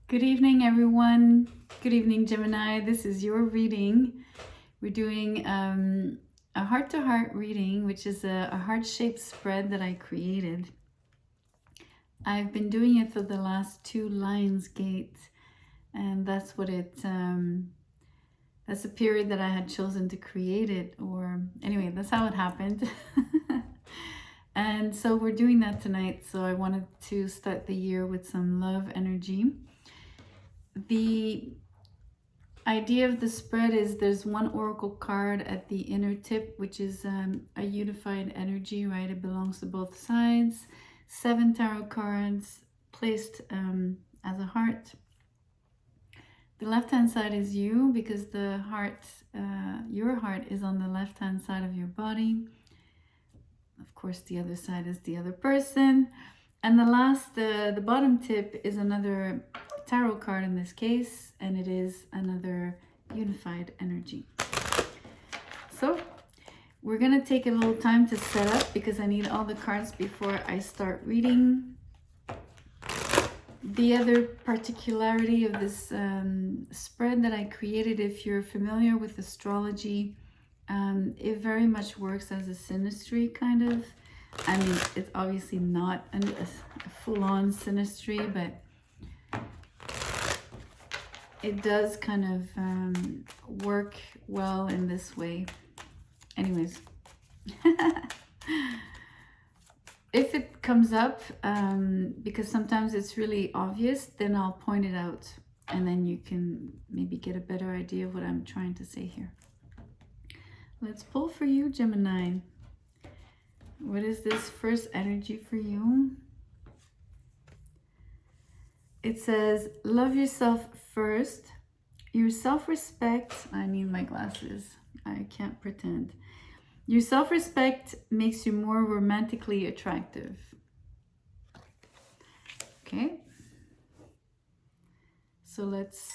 Good evening, everyone. Good evening, Gemini. This is your reading. We're doing a heart-to-heart reading, which is a heart-shaped spread that I created. I've been doing it for the last 2 Lionsgate, and that's what that's the period that I had chosen to create it, or anyway, that's how it happened. And so we're doing that tonight. So I wanted to start the year with some love energy. The idea of the spread is there's one oracle card at the inner tip, which is a unified energy, right? It belongs to both sides. 7 tarot cards placed as a heart. The left-hand side is you, because the heart, your heart is on the left-hand side of your body. Of course, the other side is the other person. And the last, the bottom tip is another tarot card in this case, and it is another unified energy. So we're gonna take a little time to set up because I need all the cards before I start reading. The other particularity of this spread that I created, if you're familiar with astrology, it very much works as a synastry kind of. I mean, it's obviously not a full-on synastry, but it does kind of work well in this way. Anyways, if it comes up, because sometimes it's really obvious, then I'll point it out and then you can maybe get a better idea of what I'm trying to say here. Let's pull for you, Gemini. What is this first energy for you? It says, love yourself first. Your self-respect, I need my glasses. I can't pretend. Your self-respect makes you more romantically attractive. Okay. So let's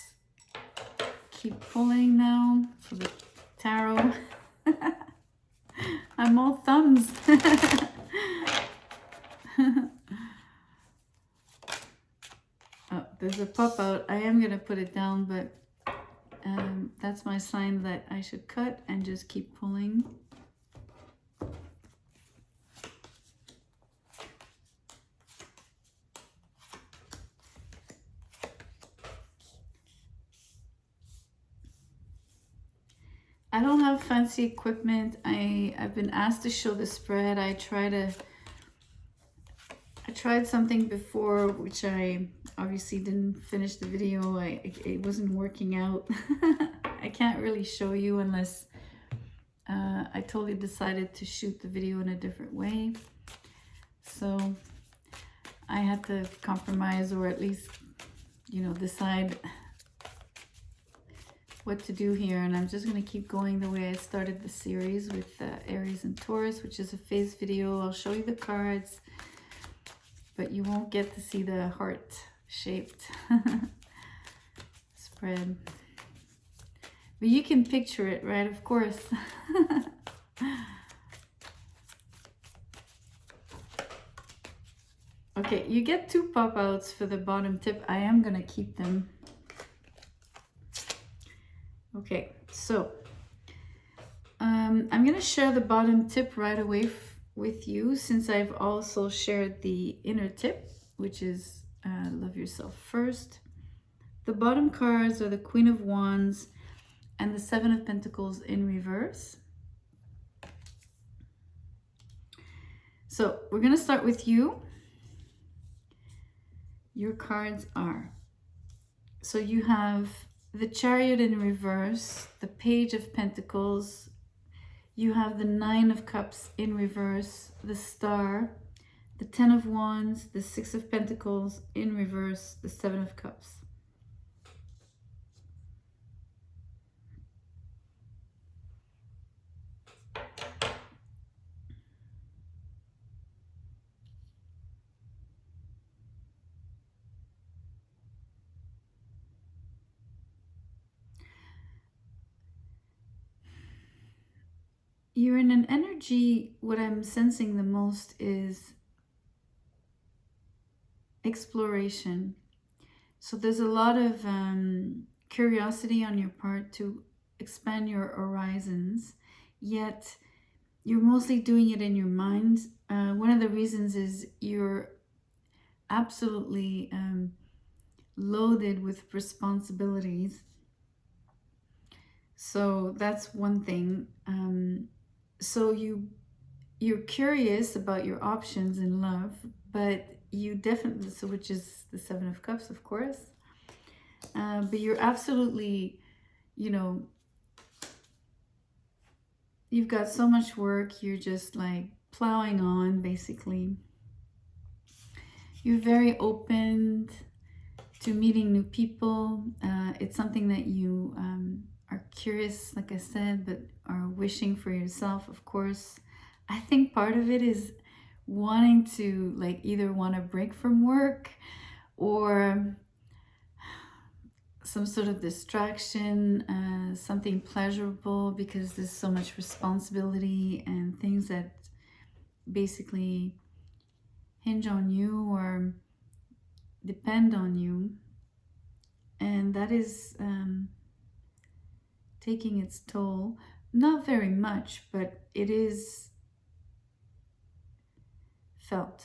keep pulling now for the tarot. I'm all thumbs. Oh, there's a pop out. I am gonna put it down, but that's my sign that I should cut and just keep pulling. I don't have fancy equipment. I've been asked to show the spread. I tried something before, which I obviously didn't finish the video. It wasn't working out. I can't really show you unless I totally decided to shoot the video in a different way. So I had to compromise, or at least, you know, decide what to do here. And I'm just going to keep going the way I started the series with Aries and Taurus, which is a phase video. I'll show you the cards, but you won't get to see the heart-shaped spread. But you can picture it, right? Of course. Okay, you get 2 pop-outs for the bottom tip. I am going to keep them. Okay, so I'm going to share the bottom tip right away with you, since I've also shared the inner tip, which is love yourself first. The bottom cards are the Queen of Wands and the 7 of Pentacles in reverse. So we're going to start with you. Your cards are, so you have the Chariot in reverse, the Page of Pentacles, you have the 9 of Cups in reverse, the Star, the 10 of Wands, the 6 of Pentacles in reverse, the 7 of Cups. You're in an energy, what I'm sensing the most is exploration. So there's a lot of curiosity on your part to expand your horizons, yet you're mostly doing it in your mind. One of the reasons is you're absolutely loaded with responsibilities. So that's one thing. So you're curious about your options in love, but you definitely, so which is the Seven of Cups, of course. But you're absolutely, you know, you've got so much work. You're just like plowing on, basically. You're very open to meeting new people. It's something that you are curious, like I said, but are wishing for yourself, of course. I think part of it is wanting to, like, either want a break from work or some sort of distraction, something pleasurable, because there's so much responsibility and things that basically hinge on you or depend on you. And that is taking its toll. Not very much, but it is felt.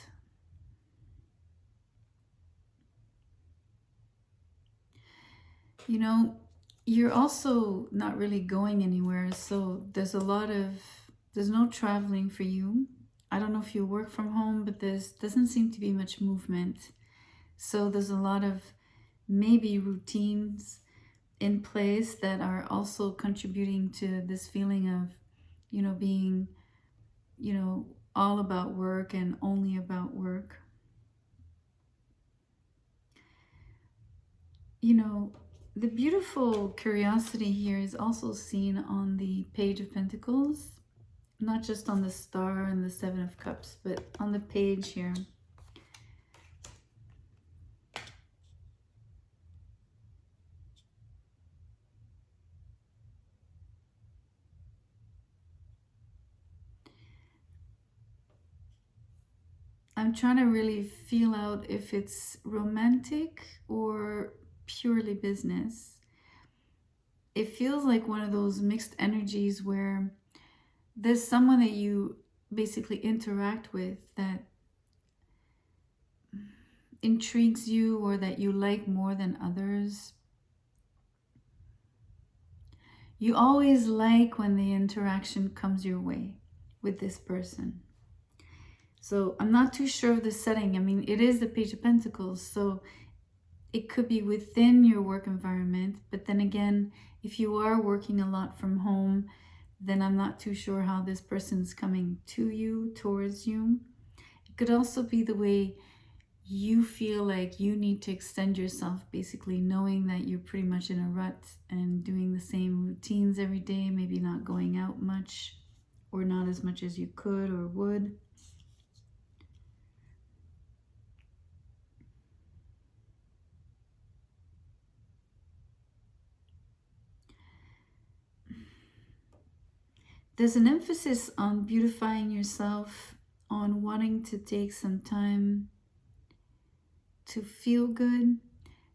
You know, you're also not really going anywhere, so there's no traveling for you. I don't know if you work from home, but there's doesn't seem to be much movement. So there's a lot of maybe routines in place that are also contributing to this feeling of, being, all about work and only about work. You know, the beautiful curiosity here is also seen on the Page of Pentacles, not just on the Star and the Seven of Cups, but on the page here. I'm trying to really feel out if it's romantic or purely business. It feels like one of those mixed energies where there's someone that you basically interact with that intrigues you or that you like more than others. You always like when the interaction comes your way with this person. So I'm not too sure of the setting. I mean, it is the Page of Pentacles, so it could be within your work environment. But then again, if you are working a lot from home, then I'm not too sure how this person's coming to you, towards you. It could also be the way you feel like you need to extend yourself, basically knowing that you're pretty much in a rut and doing the same routines every day, maybe not going out much or not as much as you could or would. There's an emphasis on beautifying yourself, on wanting to take some time to feel good.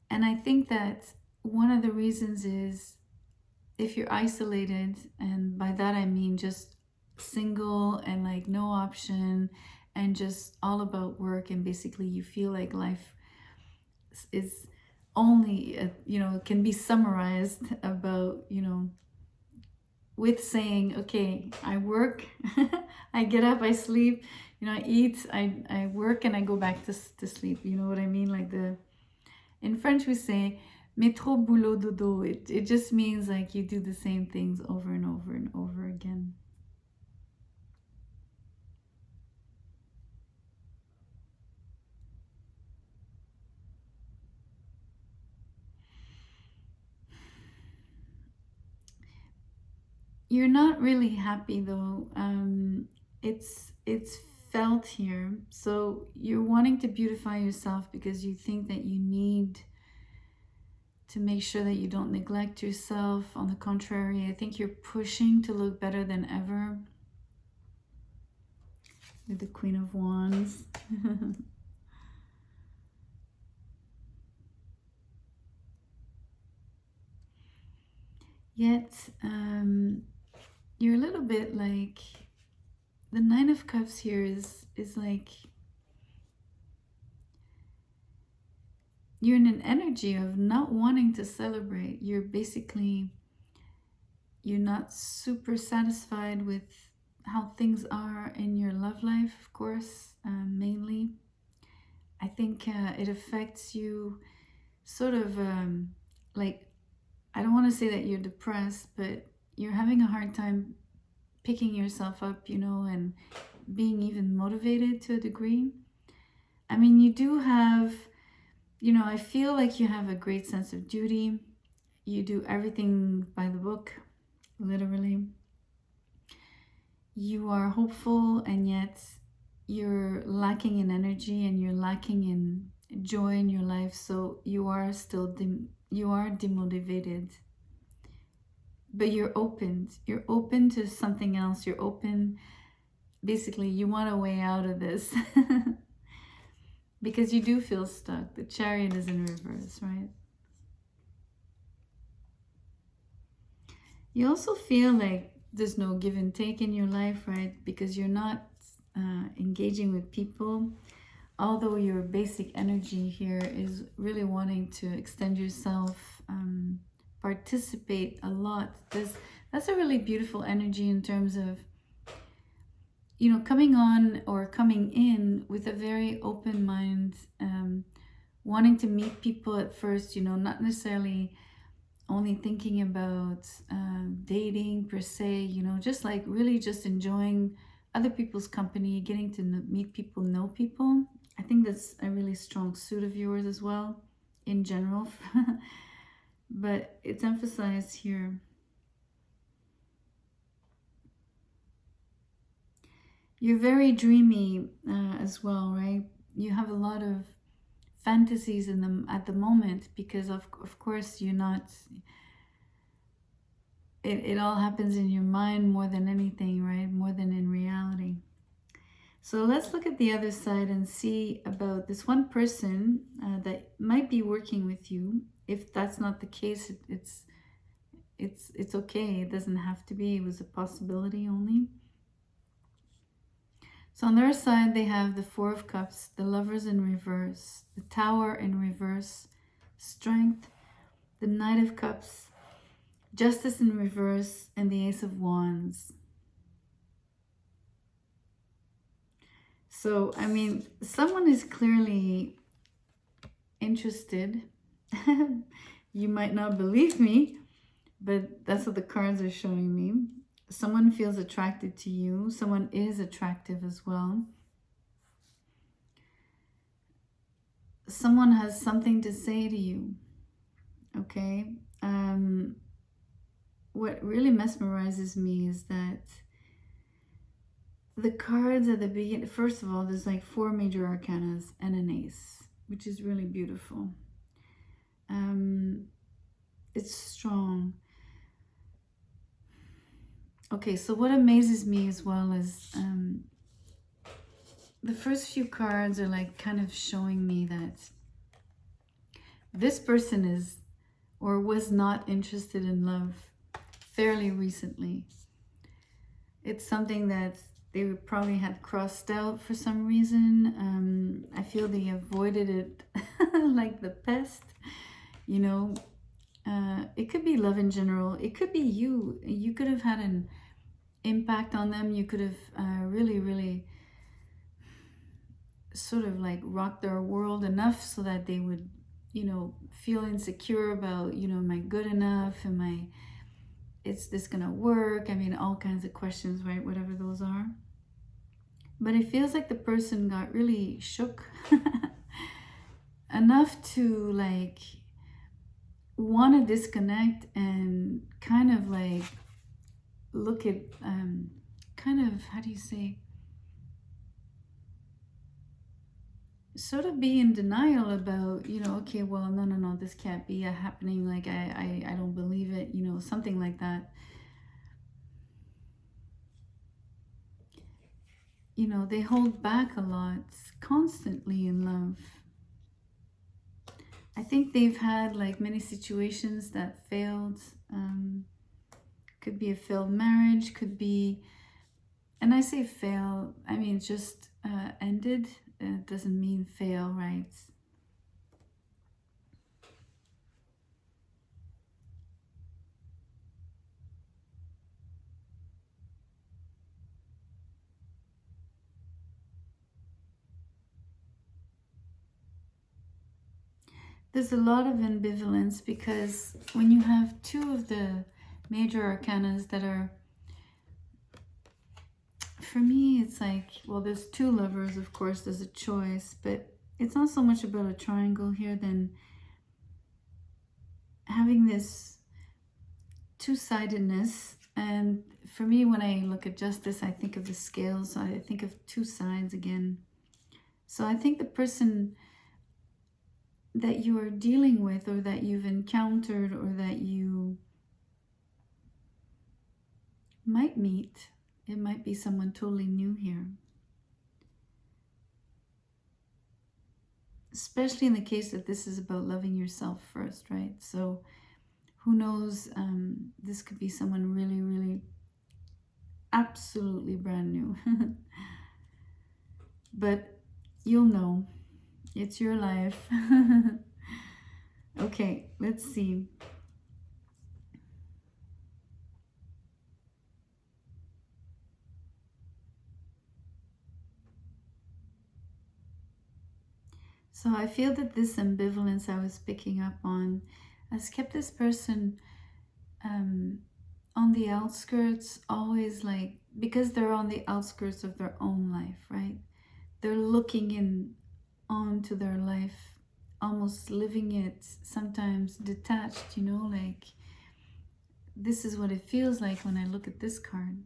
And I think that one of the reasons is if you're isolated, and by that I mean just single and like no option and just all about work, and basically you feel like life is only, can be summarized about, with saying, okay, I work, I get up, I sleep, I eat, I work, and I go back to sleep. You know what I mean? Like in French we say, métro, boulot, dodo. It just means like you do the same things over and over and over again. You're not really happy though. It's felt here. So you're wanting to beautify yourself because you think that you need to make sure that you don't neglect yourself. On the contrary, I think you're pushing to look better than ever. With the Queen of Wands. Yet, you're a little bit like, the Nine of Cups here is like, you're in an energy of not wanting to celebrate. You're not super satisfied with how things are in your love life, of course, mainly. I think it affects you sort of like, I don't want to say that you're depressed, but you're having a hard time picking yourself up, and being even motivated to a degree. I mean, you do have, I feel like you have a great sense of duty. You do everything by the book, literally. You are hopeful, and yet you're lacking in energy and you're lacking in joy in your life. So you are still you are demotivated, but you're open. You're open to something else. You're open. Basically, you want a way out of this. Because you do feel stuck. The Chariot is in reverse, right? You also feel like there's no give and take in your life, right? Because you're not engaging with people. Although your basic energy here is really wanting to extend yourself, participate a lot. That's a really beautiful energy in terms of, coming on or coming in with a very open mind, wanting to meet people at first, not necessarily only thinking about dating per se, just like really just enjoying other people's company, getting to meet people, know people. I think that's a really strong suit of yours as well, in general. But it's emphasized here. You're very dreamy as well, right? You have a lot of fantasies in them at the moment, because of course you're not, it all happens in your mind more than anything, right? More than in reality. So let's look at the other side and see about this one person that might be working with you. If that's not the case, it's okay. It doesn't have to be. It was a possibility only. So on their side, they have the Four of Cups, the Lovers in reverse, the Tower in reverse, Strength, the Knight of Cups, Justice in reverse, and the Ace of Wands. So, I mean, someone is clearly interested. You might not believe me, but that's what the cards are showing me. Someone feels attracted to you. Someone is attractive as well. Someone has something to say to you. Okay. What really mesmerizes me is that the cards at the beginning, first of all, there's like 4 major arcanas and an ace, which is really beautiful. It's strong. Okay, so what amazes me as well is the first few cards are like kind of showing me that this person is or was not interested in love fairly recently. It's something that they probably had crossed out for some reason. I feel they avoided it like the pest, It could be love in general. It could be you. You could have had an impact on them. You could have really, really sort of like rocked their world enough so that they would, feel insecure about, am I good enough? Is this gonna work? I mean, all kinds of questions, right? Whatever those are. But it feels like the person got really shook enough to like want to disconnect and kind of like look at kind of, how do you say, sort of be in denial about, okay, well, no, this can't be happening, like I don't believe it, something like that. They hold back a lot constantly in love. I think they've had like many situations that failed. Could be a failed marriage, could be, and I say fail, I mean just ended. It doesn't mean fail, right? There's a lot of ambivalence because when you have two of the major arcanas that are, for me, it's like, well, there's two lovers, of course, there's a choice, but it's not so much about a triangle here than having this two-sidedness. And for me, when I look at justice, I think of the scales. I think of two sides again. So I think the person that you are dealing with, or that you've encountered, or that you might meet, it might be someone totally new here. Especially in the case that this is about loving yourself first, right? So who knows, this could be someone really, really absolutely brand new. But you'll know. It's your life. Okay, let's see. So I feel that this ambivalence I was picking up on has kept this person on the outskirts, always like, because they're on the outskirts of their own life, right? They're looking in onto their life, almost living it, sometimes detached, you know, like this is what it feels like when I look at this card.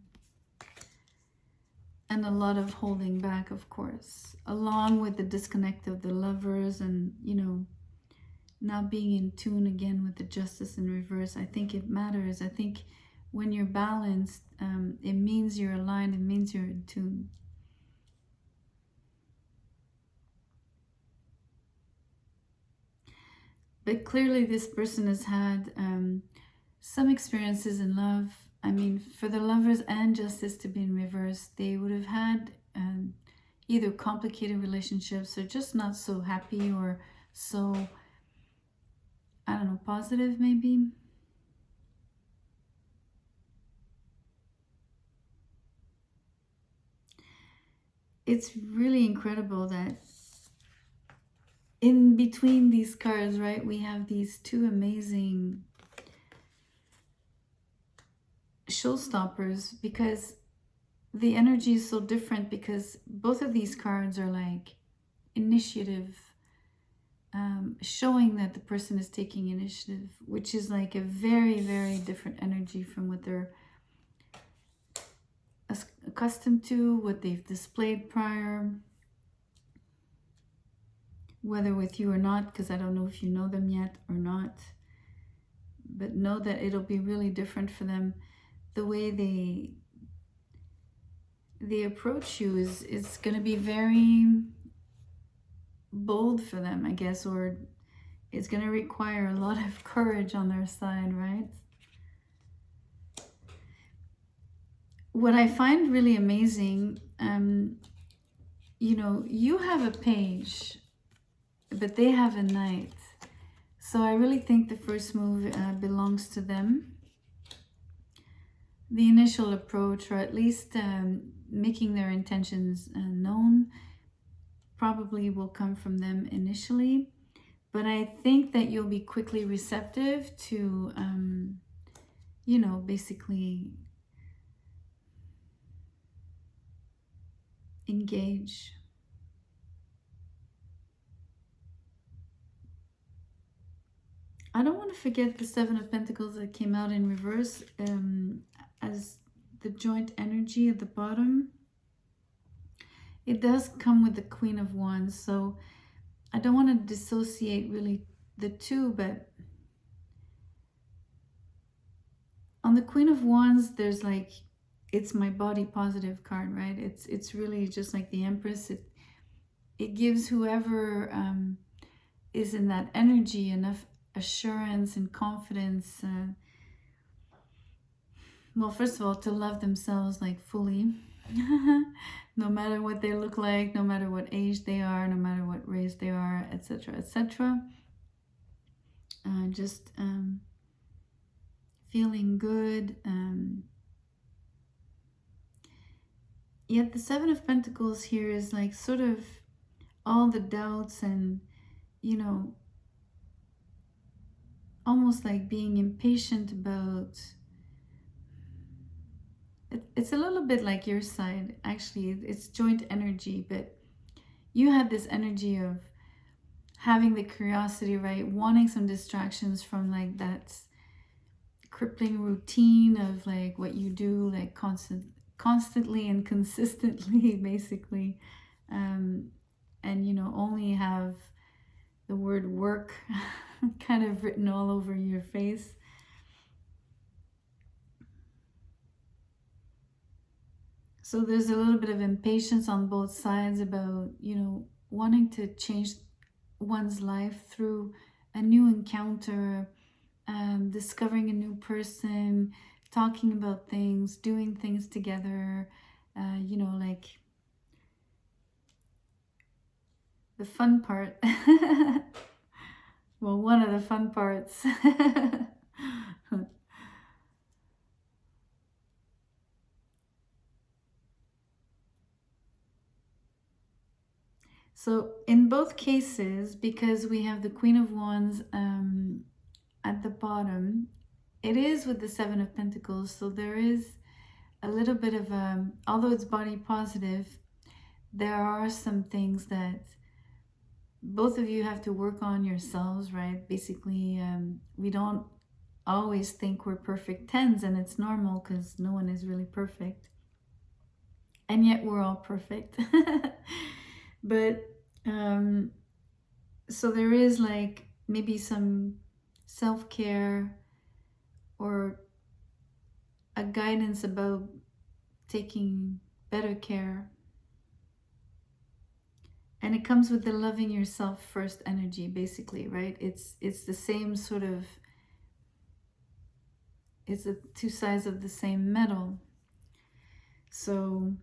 And a lot of holding back, of course, along with the disconnect of the lovers and, you know, not being in tune again with the justice in reverse. I think it matters. I think when you're balanced, it means you're aligned, it means you're in tune. But clearly this person has had some experiences in love. I mean, for the lovers and justice to be in reverse, they would have had either complicated relationships or just not so happy, or so, I don't know, positive maybe. It's really incredible that in between these cards, right, we have these two amazing showstoppers, because the energy is so different, because both of these cards are like initiative, showing that the person is taking initiative, which is like a very, very different energy from what they're accustomed to, what they've displayed prior, whether with you or not, because I don't know if you know them yet or not, but know that it'll be really different for them. The way they approach you is going to be very bold for them, I guess, or it's going to require a lot of courage on their side, right? What I find really amazing, you know, you have a page, but they have a knight. So I really think the first move belongs to them. The initial approach, or at least making their intentions known, probably will come from them initially. But I think that you'll be quickly receptive to, you know, basically engage. I don't want to forget the Seven of Pentacles that came out in reverse as the joint energy at the bottom. It does come with the Queen of Wands, so I don't want to dissociate really the two, but on the Queen of Wands, there's like, it's my body positive card, right? It's really just like the Empress. It gives whoever is in that energy enough assurance and confidence, well, first of all, to love themselves like fully, no matter what they look like, no matter what age they are, no matter what race they are, etc., etc. Just feeling good. Yet the Seven of Pentacles here is like sort of all the doubts and, you know, almost like being impatient about. It's a little bit like your side, actually. It's joint energy, but you had this energy of having the curiosity, right? Wanting some distractions from like that crippling routine of like what you do, like constantly and consistently, basically. And, you know, only have the word work kind of written all over your face. So there's a little bit of impatience on both sides about, you know, wanting to change one's life through a new encounter, discovering a new person, talking about things, doing things together, you know, like the fun part. Well, one of the fun parts. So in both cases, because we have the Queen of Wands at the bottom, it is with the Seven of Pentacles. So there is a little bit of, although it's body positive, there are some things that both of you have to work on yourselves, right? Basically, we don't always think we're perfect tens, and it's normal because no one is really perfect. And yet we're all perfect. But so there is like maybe some self-care or a guidance about taking better care. And it comes with the loving yourself first energy, basically, right? It's the same sort of, it's the two sides of the same metal. So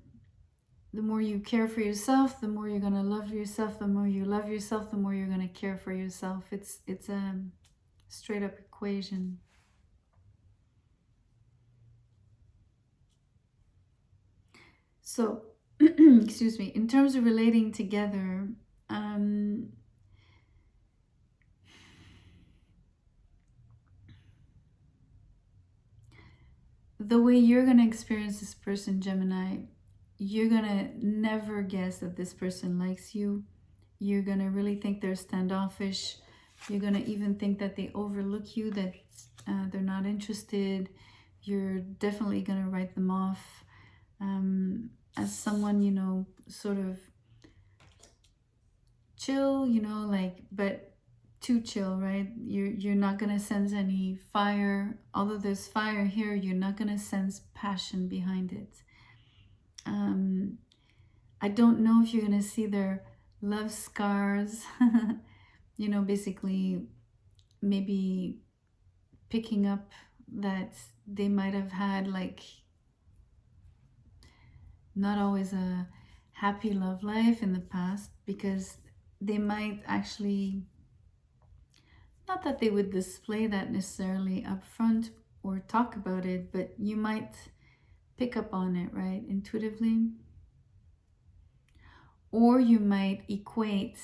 the more you care for yourself, the more you're going to love yourself. The more you love yourself, the more you're going to care for yourself. It's a straight up equation. So, excuse me, in terms of relating together, the way you're going to experience this person, Gemini, you're going to never guess that this person likes you. You're going to really think they're standoffish. You're going to even think that they overlook you, that they're not interested. You're definitely going to write them off as someone, you know, sort of chill, you know, like, but too chill, right? You're not going to sense any fire. Although there's fire here, you're not going to sense passion behind it. I don't know if you're going to see their love scars, you know, basically maybe picking up that they might have had like not always a happy love life in the past, because they might actually, not that they would display that necessarily up front or talk about it, but you might pick up on it, right, intuitively. Or you might equate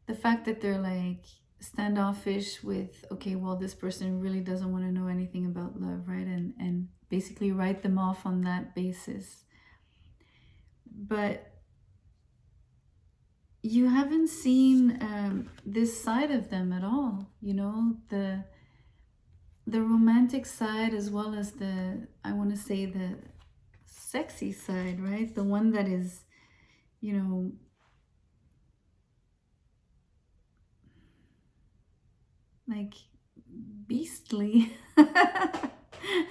the fact that they're like standoffish with, okay, well, this person really doesn't want to know anything about love, right? And basically write them off on that basis. But you haven't seen this side of them at all, you know, the romantic side, as well as the, I want to say, the sexy side, right? The one that is, you know, like beastly.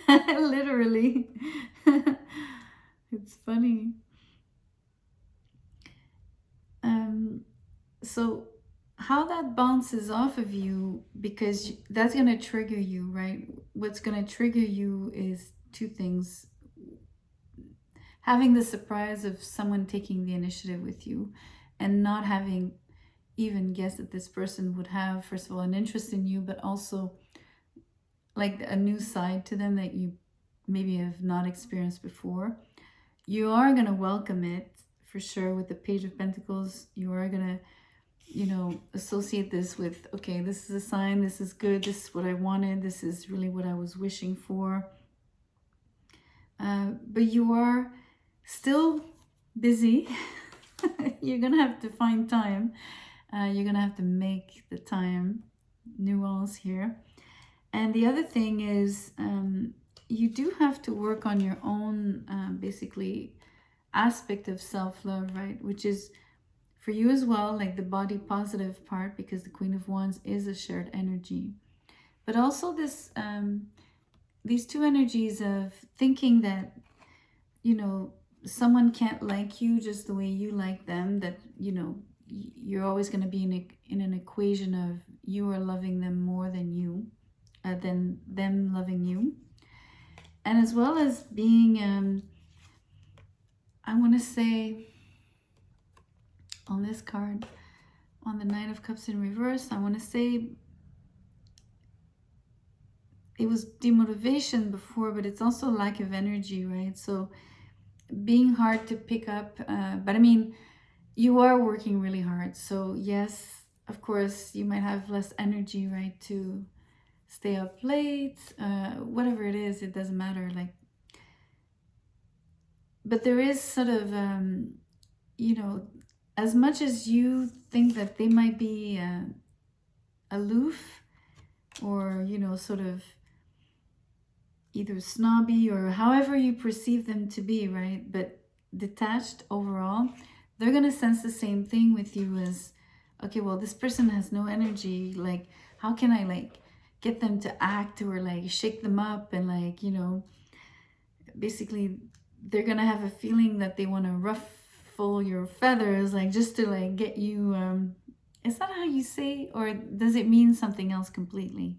Literally. It's funny. So how that bounces off of you, because that's going to trigger you, right? What's going to trigger you is two things. Having the surprise of someone taking the initiative with you and not having even guessed that this person would have, first of all, an interest in you, but also like a new side to them that you maybe have not experienced before. You are going to welcome it for sure with the Page of Pentacles. You are going to, you know, associate this with, okay, this is a sign, this is good, this is what I wanted, this is really what I was wishing for. But you are still busy. You're going to have to find time. You're going to have to make the time. Nuance here. And the other thing is, you do have to work on your own, basically, aspect of self-love, right? Which is for you as well, like the body positive part, because the Queen of Wands is a shared energy. But also this, these two energies of thinking that, you know, someone can't like you just the way you like them, that, you know, you're always going to be in an equation of you are loving them more than you, than them loving you. And as well as being, I want to say, on this card, on the Nine of Cups in reverse, I want to say it was demotivation before, but it's also lack of energy, right? So being hard to pick up, but I mean, you are working really hard. So yes, of course, you might have less energy, right, to stay up late, whatever it is, it doesn't matter. Like, but there is sort of, you know, as much as you think that they might be aloof or, you know, sort of either snobby or however you perceive them to be, right, but detached overall, they're going to sense the same thing with you as, okay, well, this person has no energy. Like, how can I, like, get them to act or, like, shake them up? And, like, you know, basically, they're going to have a feeling that they want to ruffle your feathers, like, just to, like, get you, is that how you say, or does it mean something else completely?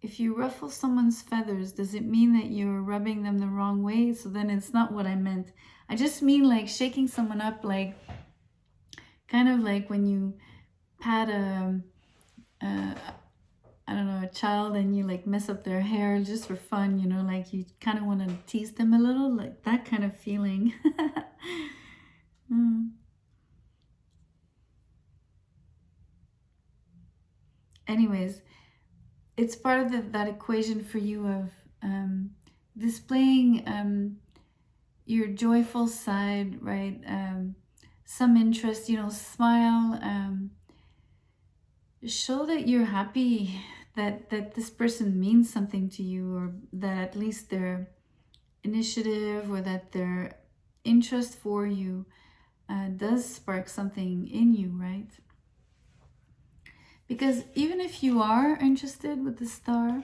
If you ruffle someone's feathers, does it mean that you're rubbing them the wrong way? So then it's not what I meant. I just mean like shaking someone up, like kind of like when you pat I don't know, a child and you like mess up their hair just for fun, you know, like you kind of want to tease them a little, like that kind of feeling. Anyways, it's part of that equation for you of displaying your joyful side, right? Some interest, you know, smile, show that you're happy that this person means something to you, or that at least their initiative or that their interest for you does spark something in you, right? Because even if you are interested with the star,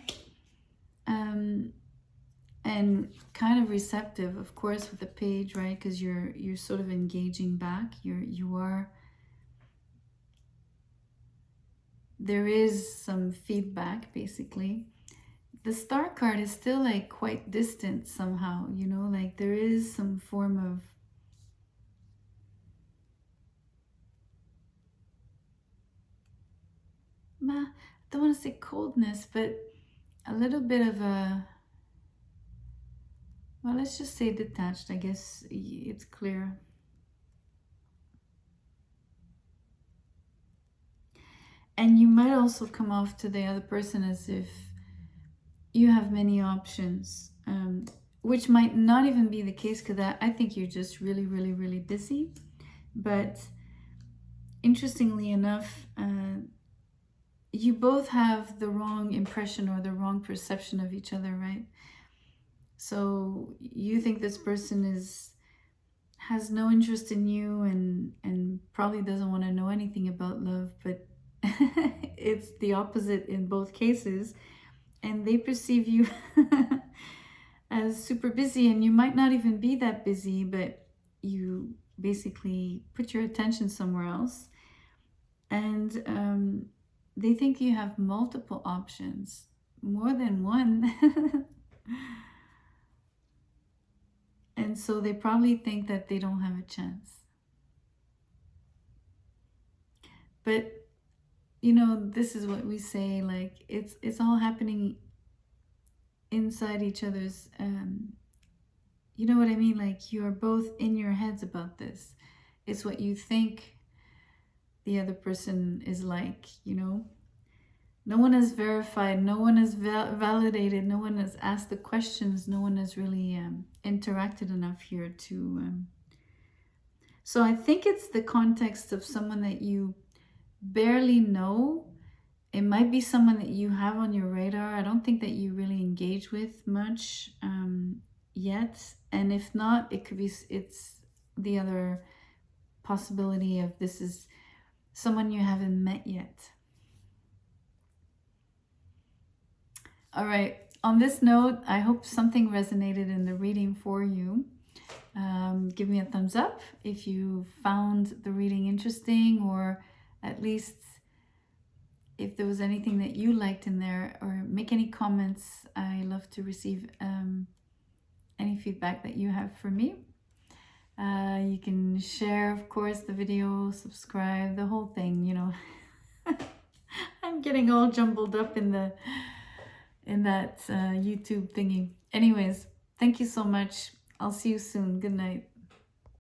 and kind of receptive, of course, with the page, right? Because you're sort of engaging back. You are. There is some feedback, basically. The star card is still like quite distant somehow, you know, like there is some form of I don't want to say coldness, but a little bit of a, well, let's just say detached. I guess it's clear. And you might also come off to the other person as if you have many options, which might not even be the case, because I think you're just really, really, really busy. But interestingly enough, you both have the wrong impression or the wrong perception of each other, right? So you think this person has no interest in you and probably doesn't want to know anything about love, but it's the opposite in both cases, and they perceive you as super busy, and you might not even be that busy, but you basically put your attention somewhere else, and they think you have multiple options, more than one. And so they probably think that they don't have a chance. But this is what we say, like it's all happening inside each other's you know what I mean? Like you're both in your heads about this. It's what you think the other person is like, No one has verified, no one has validated, no one has asked the questions, no one has really interacted enough here to. So I think it's the context of someone that you barely know. It might be someone that you have on your radar. I don't think that you really engage with much yet. And if not, it's the other possibility of this is someone you haven't met yet. All right. On this note, I hope something resonated in the reading for you. Give me a thumbs up if you found the reading interesting, or at least if there was anything that you liked in there, or make any comments. I love to receive any feedback that you have for me. You can share, of course, the video, subscribe, the whole thing, I'm getting all jumbled up in that YouTube thingy. Anyways, thank you so much. I'll see you soon. Good night.